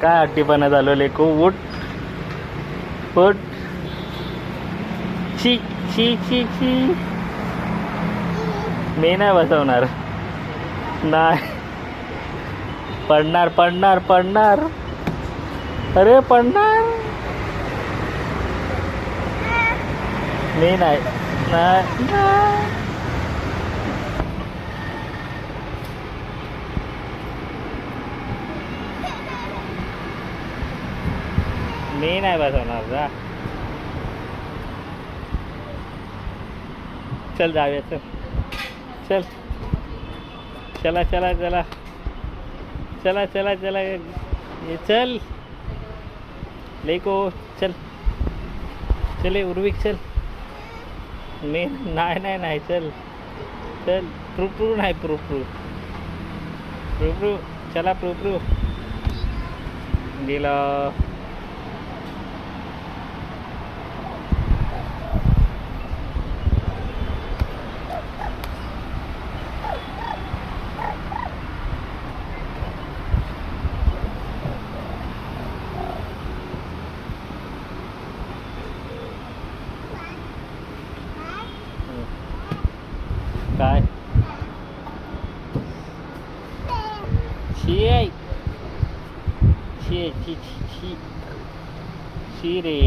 काय हट्टीपणा झालो लेकू. उठ उठ. ची ची ची ची. मी नाही बसवणार. नाही. पडणार पडणार पडणार. अरे पडणार. मी नाही. नाही. मी नाही बसवणार जा. चल जाऊया चल. चल चला चला चला चला चला चला. ये चल लेको. चल चले उर्विक चल. मी नाही नाही नाही. चल चल. प्रू प्रू नाही. प्रू प्रू प्रू प्रू. चला प्रू प्रू. गेलं. काय शी आहे. शी आहे. शी शी शी रे.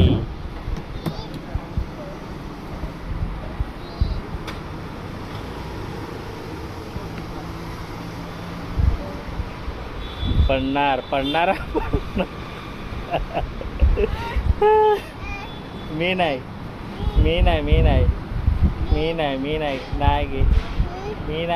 पडणार पडणार. मी नाही. मी नाही. मी नाही. मी नाही. मी नाही. नाही गे. मी नाही.